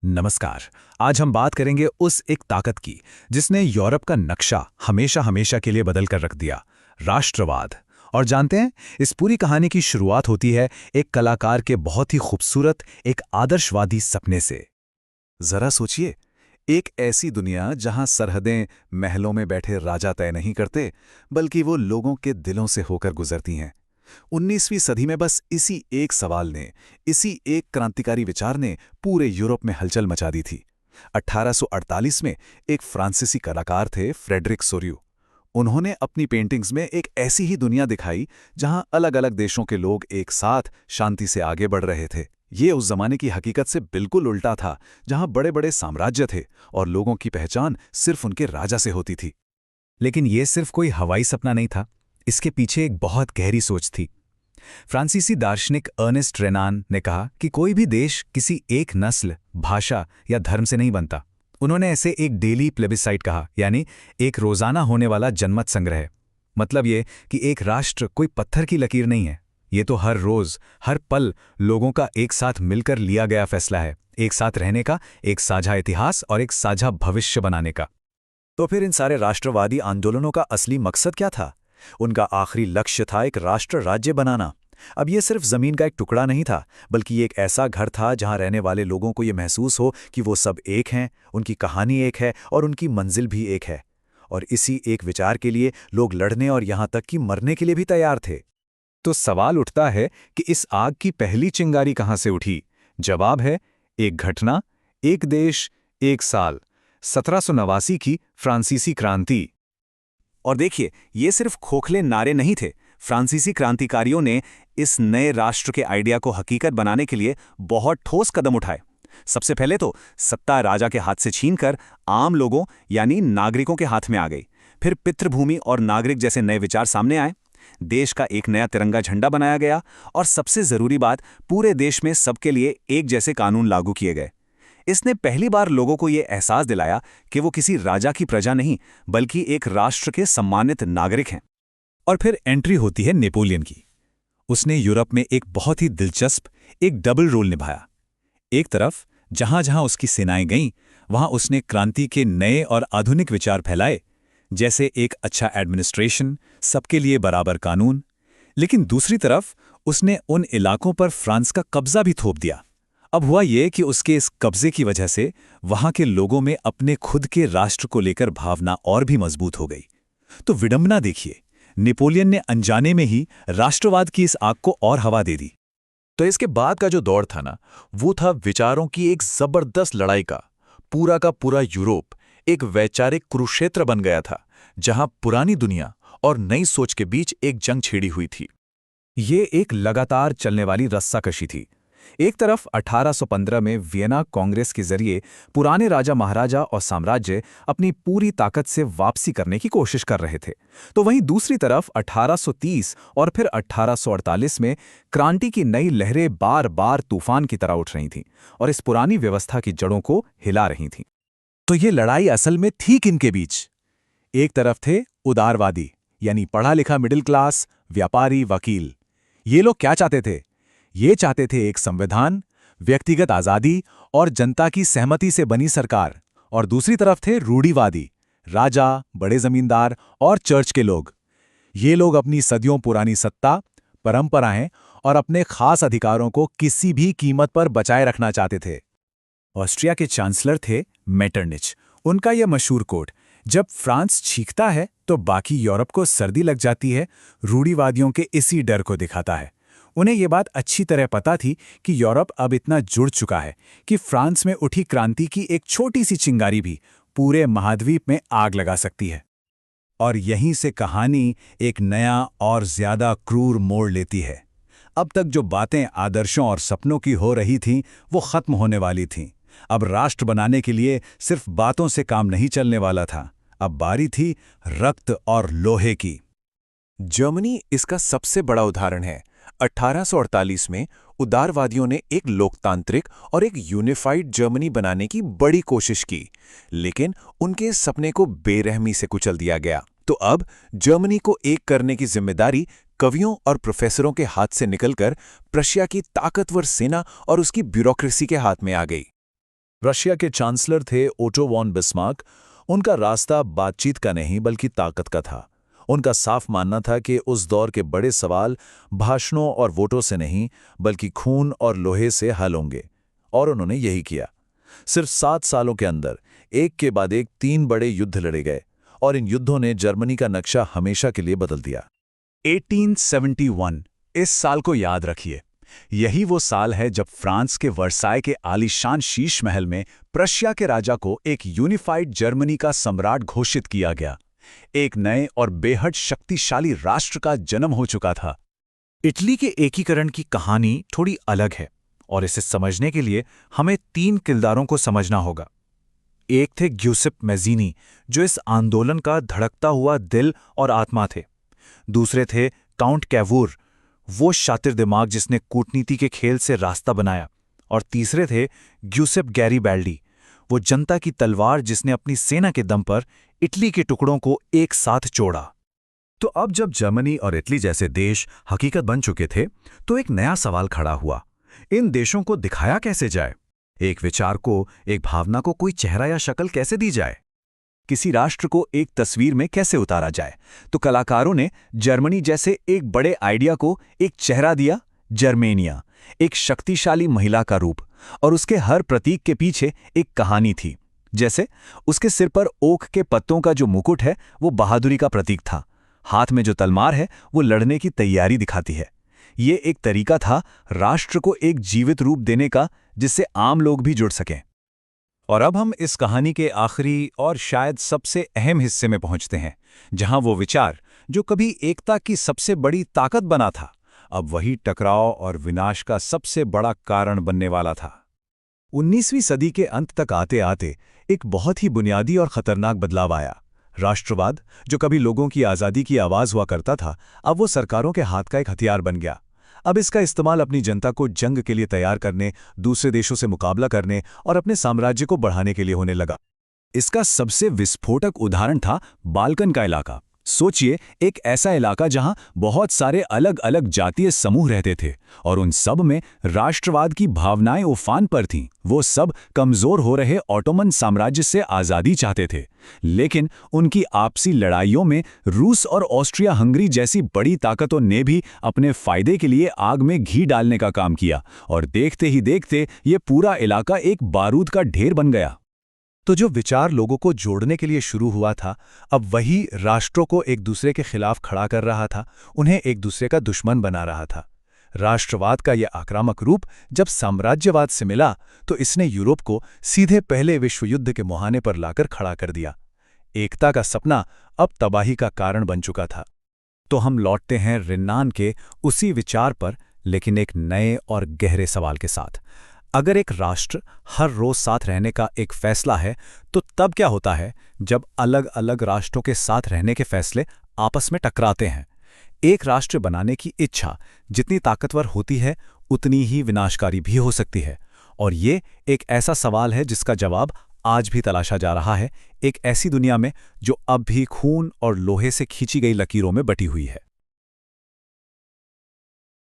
नमस्कार। आज हम बात करेंगे उस एक ताकत की जिसने यूरोप का नक्शा हमेशा हमेशा के लिए बदल कर रख दिया, राष्ट्रवाद। और जानते हैं, इस पूरी कहानी की शुरुआत होती है एक कलाकार के बहुत ही खूबसूरत, एक आदर्शवादी सपने से। जरा सोचिए, एक ऐसी दुनिया जहां सरहदें महलों में बैठे राजा तय नहीं करते, बल्कि वो लोगों के दिलों से होकर गुजरती हैं। 19वीं सदी में बस इसी एक सवाल ने, इसी एक क्रांतिकारी विचार ने पूरे यूरोप में हलचल मचा दी थी। 1848 में एक फ्रांसीसी कलाकार थे, फ्रेडरिक सोर्यू। उन्होंने अपनी पेंटिंग्स में एक ऐसी ही दुनिया दिखाई जहां अलग अलग देशों के लोग एक साथ शांति से आगे बढ़ रहे थे। ये उस जमाने की हकीकत से बिल्कुल उल्टा था, जहां बड़े बड़े साम्राज्य थे और लोगों की पहचान सिर्फ उनके राजा से होती थी। लेकिन ये सिर्फ कोई हवाई सपना नहीं था, इसके पीछे एक बहुत गहरी सोच थी। फ्रांसीसी दार्शनिक अर्नेस्ट रेनान ने कहा कि कोई भी देश किसी एक नस्ल, भाषा या धर्म से नहीं बनता। उन्होंने ऐसे एक डेली प्लेबिसाइट कहा, यानी एक रोजाना होने वाला जनमत संग्रह। मतलब ये कि एक राष्ट्र कोई पत्थर की लकीर नहीं है, ये तो हर रोज, हर पल लोगों का एक साथ मिलकर लिया गया फैसला है, एक साथ रहने का, एक साझा इतिहास और एक साझा भविष्य बनाने का। तो फिर इन सारे राष्ट्रवादी आंदोलनों का असली मकसद क्या था? उनका आखिरी लक्ष्य था एक राष्ट्र राज्य बनाना। अब ये सिर्फ जमीन का एक टुकड़ा नहीं था, बल्कि ये एक ऐसा घर था जहां रहने वाले लोगों को ये महसूस हो कि वो सब एक हैं, उनकी कहानी एक है और उनकी मंजिल भी एक है। और इसी एक विचार के लिए लोग लड़ने और यहां तक कि मरने के लिए भी तैयार थे। तो सवाल उठता है कि इस आग की पहली चिंगारी कहां से उठी? जवाब है, एक घटना, एक देश, एक साल, 1789 की फ्रांसीसी क्रांति। और देखिए, ये सिर्फ खोखले नारे नहीं थे। फ्रांसीसी क्रांतिकारियों ने इस नए राष्ट्र के आइडिया को हकीकत बनाने के लिए बहुत ठोस कदम उठाए। सबसे पहले तो सत्ता राजा के हाथ से छीनकर आम लोगों यानी नागरिकों के हाथ में आ गई। फिर पितृभूमि और नागरिक जैसे नए विचार सामने आए। देश का एक नया तिरंगा झंडा बनाया गया और सबसे जरूरी बात, पूरे देश में सबके लिए एक जैसे कानून लागू किए गए। इसने पहली बार लोगों को यह एहसास दिलाया कि वो किसी राजा की प्रजा नहीं, बल्कि एक राष्ट्र के सम्मानित नागरिक हैं। और फिर एंट्री होती है नेपोलियन की। उसने यूरोप में एक बहुत ही दिलचस्प, एक डबल रोल निभाया। एक तरफ जहां जहां उसकी सेनाएं गईं, वहां उसने क्रांति के नए और आधुनिक विचार फैलाए, जैसे एक अच्छा एडमिनिस्ट्रेशन, सबके लिए बराबर कानून। लेकिन दूसरी तरफ उसने उन इलाकों पर फ्रांस का कब्जा भी थोप दिया। अब हुआ ये कि उसके इस कब्जे की वजह से वहां के लोगों में अपने खुद के राष्ट्र को लेकर भावना और भी मजबूत हो गई। तो विडंबना देखिए, नेपोलियन ने अनजाने में ही राष्ट्रवाद की इस आग को और हवा दे दी। तो इसके बाद का जो दौर था ना, वो था विचारों की एक जबरदस्त लड़ाई का। पूरा का पूरा यूरोप एक वैचारिक कुरुक्षेत्र बन गया था, जहां पुरानी दुनिया और नई सोच के बीच एक जंग छिड़ी हुई थी। ये एक लगातार चलने वाली रस्साकशी थी। एक तरफ 1815 में वियना कांग्रेस के जरिए पुराने राजा महाराजा और साम्राज्य अपनी पूरी ताकत से वापसी करने की कोशिश कर रहे थे, तो वहीं दूसरी तरफ 1830 और फिर 1848 में क्रांति की नई लहरें बार बार तूफान की तरह उठ रही थीं और इस पुरानी व्यवस्था की जड़ों को हिला रही थीं। तो ये लड़ाई असल में थी किनके बीच? एक तरफ थे उदारवादी, यानी पढ़ा लिखा मिडिल क्लास, व्यापारी, वकील। ये लोग क्या चाहते थे? ये चाहते थे एक संविधान, व्यक्तिगत आजादी और जनता की सहमति से बनी सरकार। और दूसरी तरफ थे रूढ़िवादी, राजा, बड़े जमींदार और चर्च के लोग। ये लोग अपनी सदियों पुरानी सत्ता, परंपराएं और अपने खास अधिकारों को किसी भी कीमत पर बचाए रखना चाहते थे। ऑस्ट्रिया के चांसलर थे मेटरनिच। उनका यह मशहूर कोट, जब फ्रांस चीखता है तो बाकी यूरोप को सर्दी लग जाती है, रूढ़िवादियों के इसी डर को दिखाता है। उन्हें यह बात अच्छी तरह पता थी कि यूरोप अब इतना जुड़ चुका है कि फ्रांस में उठी क्रांति की एक छोटी सी चिंगारी भी पूरे महाद्वीप में आग लगा सकती है। और यहीं से कहानी एक नया और ज्यादा क्रूर मोड़ लेती है। अब तक जो बातें आदर्शों और सपनों की हो रही थीं, वो खत्म होने वाली थीं। अब राष्ट्र बनाने के लिए सिर्फ बातों से काम नहीं चलने वाला था, अब बारी थी रक्त और लोहे की। जर्मनी इसका सबसे बड़ा उदाहरण है। 1848 में उदारवादियों ने एक लोकतांत्रिक और एक यूनिफाइड जर्मनी बनाने की बड़ी कोशिश की, लेकिन उनके इस सपने को बेरहमी से कुचल दिया गया। तो अब जर्मनी को एक करने की जिम्मेदारी कवियों और प्रोफेसरों के हाथ से निकलकर प्रशिया की ताकतवर सेना और उसकी ब्यूरोक्रेसी के हाथ में आ गई। रशिया के चांसलर थे ओटो वॉन बिस्मार्क। उनका रास्ता बातचीत का नहीं बल्कि ताकत का था। उनका साफ मानना था कि उस दौर के बड़े सवाल भाषणों और वोटों से नहीं बल्कि खून और लोहे से हल होंगे, और उन्होंने यही किया। सिर्फ 7 सालों के अंदर एक के बाद एक 3 बड़े युद्ध लड़े गए, और इन युद्धों ने जर्मनी का नक्शा हमेशा के लिए बदल दिया। 1871, इस साल को याद रखिए। यही वो साल है जब फ्रांस के वर्साय के आलीशान शीश महल में प्रशिया के राजा को एक यूनिफाइड जर्मनी का सम्राट घोषित किया गया। एक नए और बेहद शक्तिशाली राष्ट्र का जन्म हो चुका था। इटली के एकीकरण की कहानी थोड़ी अलग है, और इसे समझने के लिए हमें 3 किरदारों को समझना होगा। एक थे ग्यूसेप मैज़ीनी, जो इस आंदोलन का धड़कता हुआ दिल और आत्मा थे। दूसरे थे काउंट कैवूर, वो शातिर दिमाग जिसने कूटनीति के खेल से रास्ता बनाया। और तीसरे थे ग्यूसेप गैरीबाल्डी, वो जनता की तलवार जिसने अपनी सेना के दम पर इटली के टुकड़ों को एक साथ जोड़ा। तो अब जब जर्मनी और इटली जैसे देश हकीकत बन चुके थे, तो एक नया सवाल खड़ा हुआ। इन देशों को दिखाया कैसे जाए? एक विचार को, एक भावना को कोई चेहरा या शक्ल कैसे दी जाए? किसी राष्ट्र को एक तस्वीर में कैसे उतारा जाए? तो कलाकारों ने जर्मनी जैसे एक बड़े आइडिया को एक चेहरा दिया। जर्मेनिया, एक शक्तिशाली महिला का रूप, और उसके हर प्रतीक के पीछे एक कहानी थी। जैसे उसके सिर पर ओक के पत्तों का जो मुकुट है वो बहादुरी का प्रतीक था। हाथ में जो तलवार है वो लड़ने की तैयारी दिखाती है। ये एक तरीका था राष्ट्र को एक जीवित रूप देने का, जिससे आम लोग भी जुड़ सकें। और अब हम इस कहानी के आखिरी और शायद सबसे अहम हिस्से में पहुंचते हैं, जहां वो विचार जो कभी एकता की सबसे बड़ी ताकत बना था, अब वही टकराव और विनाश का सबसे बड़ा कारण बनने वाला था। 19वीं सदी के अंत तक आते आते एक बहुत ही बुनियादी और खतरनाक बदलाव आया। राष्ट्रवाद, जो कभी लोगों की आज़ादी की आवाज़ हुआ करता था, अब वो सरकारों के हाथ का एक हथियार बन गया। अब इसका इस्तेमाल अपनी जनता को जंग के लिए तैयार करने, दूसरे देशों से मुकाबला करने और अपने साम्राज्य को बढ़ाने के लिए होने लगा। इसका सबसे विस्फोटक उदाहरण था बाल्कन का इलाका। सोचिए, एक ऐसा इलाका जहां बहुत सारे अलग अलग जातीय समूह रहते थे, और उन सब में राष्ट्रवाद की भावनाएं उफान पर थीं। वो सब कमजोर हो रहे ऑटोमन साम्राज्य से आज़ादी चाहते थे, लेकिन उनकी आपसी लड़ाइयों में रूस और ऑस्ट्रिया हंगरी जैसी बड़ी ताकतों ने भी अपने फायदे के लिए आग में घी डालने का काम किया, और देखते ही देखते ये पूरा इलाका एक बारूद का ढेर बन गया। तो जो विचार लोगों को जोड़ने के लिए शुरू हुआ था, अब वही राष्ट्रों को एक दूसरे के खिलाफ खड़ा कर रहा था, उन्हें एक दूसरे का दुश्मन बना रहा था। राष्ट्रवाद का यह आक्रामक रूप जब साम्राज्यवाद से मिला, तो इसने यूरोप को सीधे पहले विश्व युद्ध के मुहाने पर लाकर खड़ा कर दिया। एकता का सपना अब तबाही का कारण बन चुका था। तो हम लौटते हैं रिन्नान के उसी विचार पर, लेकिन एक नए और गहरे सवाल के साथ। अगर एक राष्ट्र हर रोज साथ रहने का एक फैसला है, तो तब क्या होता है जब अलग अलग राष्ट्रों के साथ रहने के फैसले आपस में टकराते हैं? एक राष्ट्र बनाने की इच्छा जितनी ताकतवर होती है, उतनी ही विनाशकारी भी हो सकती है। और ये एक ऐसा सवाल है जिसका जवाब आज भी तलाशा जा रहा है, एक ऐसी दुनिया में जो अब भी खून और लोहे से खींची गई लकीरों में बटी हुई है।